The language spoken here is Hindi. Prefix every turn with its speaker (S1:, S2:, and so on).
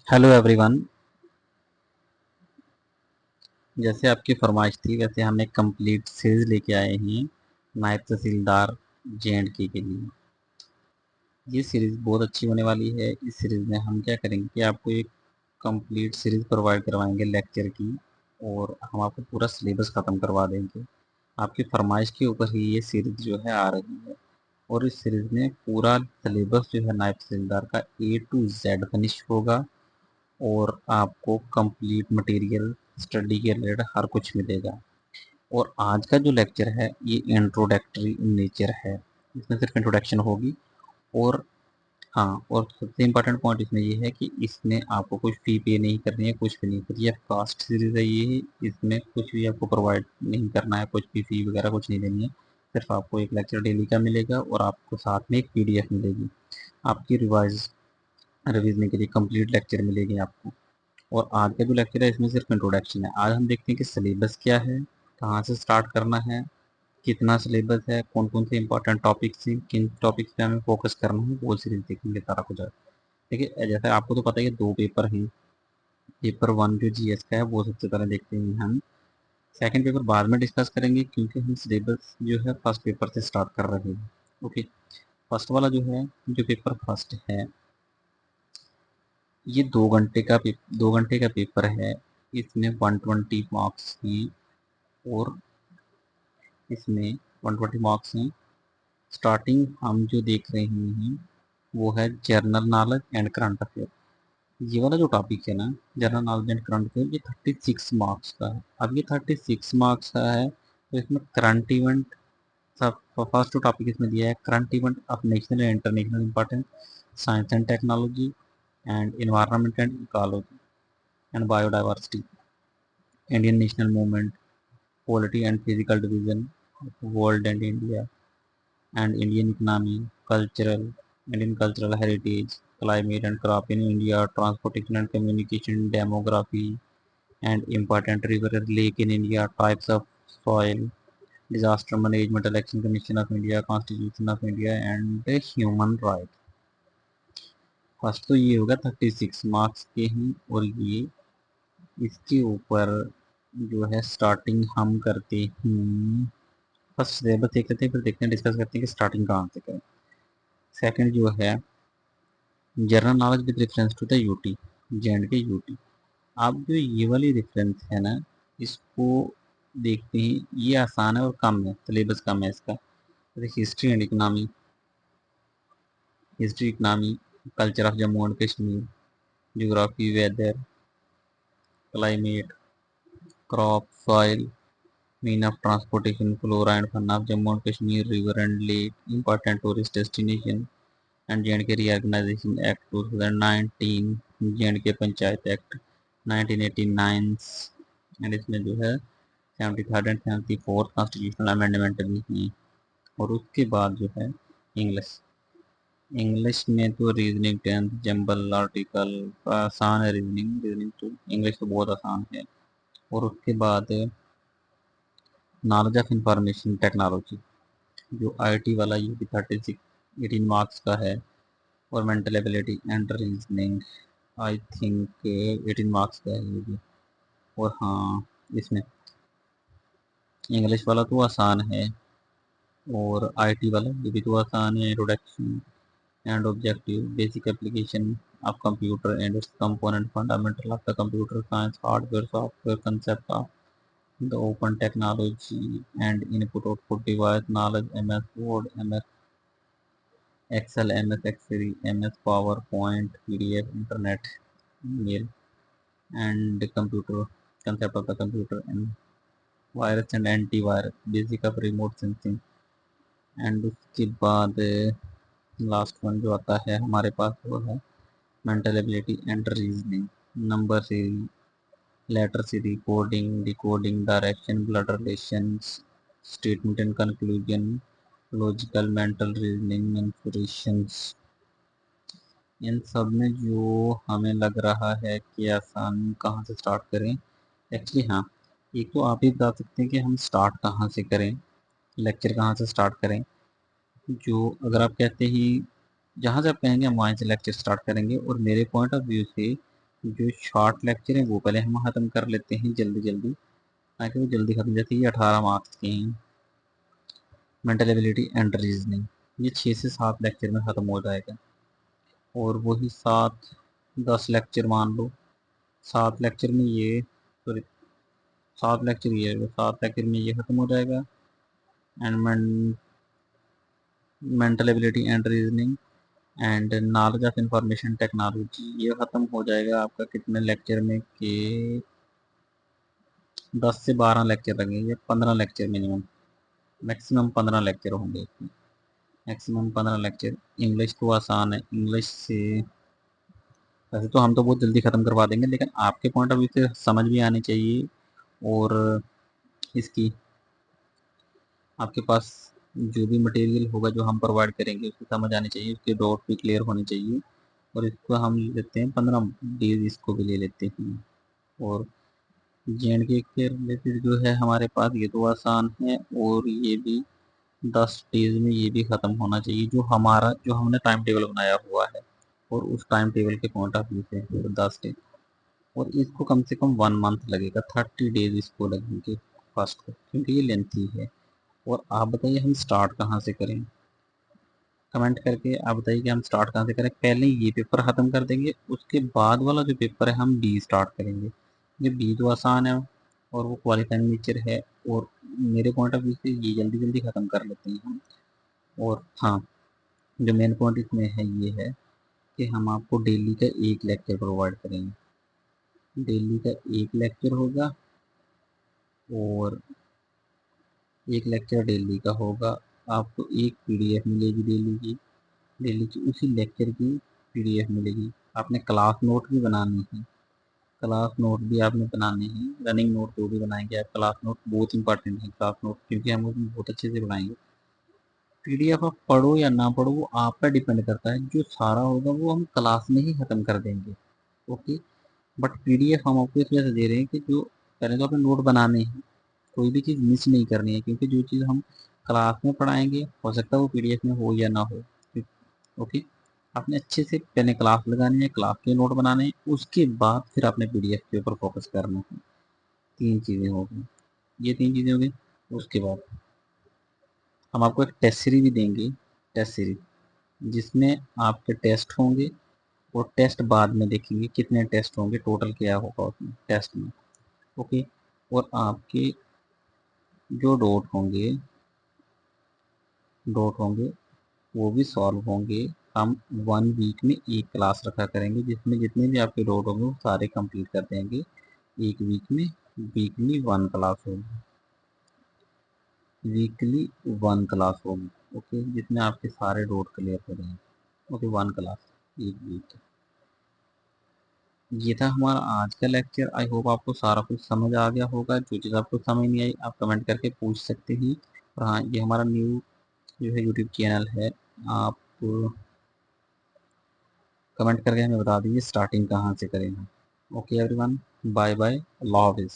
S1: Hello everyone. जैसे आपकी फरमाइश थी वैसे हम एक कंप्लीट सीरीज लेके आए हैं नायब तहसीलदार जे&के के लिए। ये सीरीज़ बहुत अच्छी होने वाली है। इस सीरीज़ में हम क्या करेंगे कि आपको एक कंप्लीट सीरीज़ प्रोवाइड करवाएंगे लेक्चर की, और हम आपको पूरा सिलेबस ख़त्म करवा देंगे। आपकी फरमाइश के ऊपर ही ये सीरीज़ जो है आ रही है, और इस सीरीज़ में पूरा सिलेबस जो है नायब तहसीलदार का A to Z फिनिश होगा, और आपको कंप्लीट मटेरियल स्टडी के रिलेटेड हर कुछ मिलेगा। और आज का जो लेक्चर है ये इंट्रोडक्टरी नेचर है, इसमें सिर्फ इंट्रोडक्शन होगी। और हाँ, और सबसे इम्पोर्टेंट पॉइंट इसमें ये है कि इसमें आपको कुछ फ़ी पे नहीं करनी है, कुछ भी नहीं करनी है। कास्ट सीरीज़ है ये, इसमें कुछ भी आपको प्रोवाइड नहीं करना है, कुछ भी फ़ी वगैरह कुछ नहीं देनी है। सिर्फ आपको एक लेक्चर डेली का मिलेगा, और आपको साथ में एक PDF मिलेगी आपकी रिवीजन के लिए। कंप्लीट लेक्चर मिलेगी आपको। और आज का जो लेक्चर है इसमें सिर्फ इंट्रोडक्शन है। आज हम देखते हैं कि सिलेबस क्या है, कहाँ से स्टार्ट करना है, कितना सिलेबस है, कौन कौन से इंपॉर्टेंट टॉपिक्स हैं, किन टॉपिक्स पे हमें फोकस करना है, वो सीरीज देखेंगे सारा कुछ। देखिए, जैसे आपको तो पता ही है, दो पेपर हैं। पेपर 1 जो GS का है वो सबसे पहले देखते हैं हम। सेकंड पेपर बाद में डिस्कस करेंगे, क्योंकि हम सिलेबस जो है फर्स्ट पेपर से स्टार्ट कर रहे हैं। ओके, फर्स्ट वाला जो है, जो पेपर फर्स्ट है, ये 2 घंटे का पेपर है। इसमें 120 मार्क्स हैं, और इसमें 120 मार्क्स हैं। स्टार्टिंग हम जो देख रहे हैं वो है general knowledge and current affair. ये वाला जो टॉपिक है ना, general knowledge and current affair, ये 36 मार्क्स का है। अब ये 36 मार्क्स का है, तो इसमें करंट इवेंट सब फर्स्ट जो टॉपिक इसमें दिया है, current event of national and international importance, science and technology, and environment and ecology, and biodiversity, Indian national movement, polity and physical division, world and India, and Indian economy, Indian cultural heritage, climate and crop in India, transportation and communication, demography, and important river lake in India, types of soil, disaster management, election commission of India, constitution of India, and human rights। First तो ये होगा 36 मार्क्स के हैं, और ये इसके ऊपर जो है स्टार्टिंग हम करते हैं। फर्स्ट सिलेबस देख लेते हैं, फिर देखते हैं, डिस्कस करते हैं कि स्टार्टिंग कहाँ से करें। सेकंड जो है general knowledge with reference to the UT, J and K UT. आप जो ये वाली रेफरेंस है ना, इसको देखते हैं, ये आसान है और कम है, सिलेबस कम है इसका। जैसे history economy, culture of Jammu and Kashmir, geography, weather, climate, crop, soil, mean of transportation, flora and fauna of Jammu and Kashmir, river and lake, important tourist destination, and J and K reorganisation act 2019, J and K panchayat act 1989, and इसमें जो है 73rd and 74th constitutional amendment भी हैं। और उसके बाद जो है इंग्लिश। इंग्लिश में तो रीजनिंग, टेंथ, जंबल, आर्टिकल, आसान है। रीजनिंग तो इंग्लिश तो बहुत आसान है। और उसके बाद नॉलेज ऑफ इंफॉर्मेशन टेक्नोलॉजी, जो IT वाला, ये भी 18 मार्क्स का है। और mental ability and reasoning, I think 18 marks का है ये भी। और हाँ, इसमें इंग्लिश वाला तो आसान है, और IT वाला ये भी तो आसान है। Introduction and objective, basic application of computer and its component, fundamental of the computer science, hardware software, concept of the open technology and input output device, knowledge, MS Word, MS Excel, MS Excel, MS PowerPoint, PDF, internet, mail, and computer, concept of the computer, and virus and antivirus, basic of remote sensing. And उसके बाद लास्ट वन जो आता है हमारे पास वो है mental ability and reasoning, number series, letter series, coding, decoding, direction, blood relations, statement and conclusion, logical, mental reasoning, informations. इन सब में जो हमें लग रहा है कि आसान कहाँ से स्टार्ट करें, एक्चुअली हाँ, एक तो आप ही बता सकते हैं कि हम स्टार्ट कहाँ से करें, लेक्चर कहाँ से स्टार्ट करें। जो अगर आप कहते हैं, जहाँ से आप कहेंगे हम वहाँ से लेक्चर स्टार्ट करेंगे। और मेरे पॉइंट ऑफ व्यू से जो शॉर्ट लेक्चर हैं वो पहले हम ख़त्म कर लेते हैं जल्दी जल्दी, ताकि वो जल्दी ख़त्म, जैसे ये 18 मार्क्स के हैं। मेंटल एबिलिटी एंड रीजनिंग, ये 6 से 7 लेक्चर में ख़त्म हो जाएगा। और वही 7-10 लेक्चर मान लो, 7 लेक्चर में ये, सॉरी 7 लेक्चर ये है, 7 लेक्चर में ये ख़त्म हो जाएगा। And mental ability and reasoning and knowledge of information technology, ये ख़त्म हो जाएगा आपका कितने लेक्चर में कि 10 से 12 लेक्चर लगेंगे, 15 लेक्चर मिनिमम, मैक्सिमम 15 लेक्चर होंगे, मैक्सिमम 15 लेक्चर। इंग्लिश तो आसान है, इंग्लिश से वैसे तो हम तो बहुत जल्दी ख़त्म करवा देंगे, लेकिन आपके पॉइंट ऑफ व्यू से समझ भी आनी चाहिए, और इसकी आपके पास जो भी मटेरियल होगा जो हम प्रोवाइड करेंगे उसकी समझ आनी चाहिए, उसके डाउट भी क्लियर होने चाहिए। और इसको हम लेते हैं 15 डेज, इसको भी ले लेते हैं। और जे के रिलेटेड जो है हमारे पास, ये तो आसान है, और ये भी 10 डेज में ये भी ख़त्म होना चाहिए, जो हमने टाइम टेबल बनाया हुआ है, और उस टाइम टेबल के पॉइंट ऑफ व्यू से 10 डेज। और इसको कम से कम 1 मंथ लगेगा, 30 डेज इसको लगेंगे फर्स्ट को, क्योंकि ये लेंथी है। और आप बताइए हम स्टार्ट कहाँ से करें, कमेंट करके आप बताइए कि हम स्टार्ट कहाँ से करें। पहले ये पेपर ख़त्म कर देंगे, उसके बाद वाला जो पेपर है हम बी स्टार्ट करेंगे। ये बी तो आसान है और वो क्वालिफाइंग नेचर है, और मेरे पॉइंट ऑफ व्यू से ये जल्दी जल्दी ख़त्म कर लेते हैं हम। और हाँ, जो मेन पॉइंट इसमें है ये है कि हम आपको डेली का एक लेक्चर प्रोवाइड करेंगे, डेली का एक लेक्चर होगा, और एक लेक्चर डेली का होगा। आपको एक पीडीएफ मिलेगी डेली की उसी लेक्चर की पीडीएफ मिलेगी। आपने क्लास नोट भी बनानी है, क्लास नोट भी आपने बनाने हैं, रनिंग नोट जो भी बनाएंगे आप, क्लास नोट बहुत इंपॉर्टेंट है क्लास नोट, क्योंकि हम उसमें बहुत अच्छे से बनाएंगे। पीडीएफ आप पढ़ो या ना पढ़ो वो आप पर डिपेंड करता है, जो सारा होगा वो हम क्लास में ही ख़त्म कर देंगे। ओके, बट पीडीएफ हम आपको इस वजह से दे रहे हैं कि जो पहले तो अपने नोट बनाने हैं, कोई भी चीज़ मिस नहीं करनी है, क्योंकि जो चीज़ हम क्लास में पढ़ाएंगे हो सकता है वो पीडीएफ में हो या ना हो। ओके, आपने अच्छे से पहले क्लास लगानी है, क्लास के नोट बनाने हैं, उसके बाद फिर आपने पीडीएफ के ऊपर फोकस करना है। 3 चीज़ें हो गई, ये 3 चीज़ें हो गई। उसके बाद हम आपको एक टेस्ट सीरीज भी देंगे, टेस्ट सीरीज जिसमें आपके टेस्ट होंगे, और टेस्ट बाद में देखेंगे कितने टेस्ट होंगे, टोटल क्या होगा उसमें टेस्ट में। ओके, और आपके जो डॉट होंगे वो भी सॉल्व होंगे। हम 1 वीक में एक क्लास रखा करेंगे, जिसमें जितने भी आपके डाउट होंगे वो सारे कंप्लीट कर देंगे एक वीक में। वीकली 1 क्लास होगी, वीकली 1 क्लास होगी। ओके, जिसमें आपके सारे डाउट क्लियर हो जाएंगे। ओके, 1 क्लास एक वीक। ये था हमारा आज का लेक्चर। आई होप आपको सारा कुछ समझ आ गया होगा। जो चीज़ आपको समझ नहीं आई आप कमेंट करके पूछ सकते हैं। और हाँ, ये हमारा न्यू जो है यूट्यूब चैनल है, आप कमेंट करके हमें बता दीजिए स्टार्टिंग कहाँ से करें हम। ओके एवरीवन, बाय बाय, अल्लाह हाफिज़।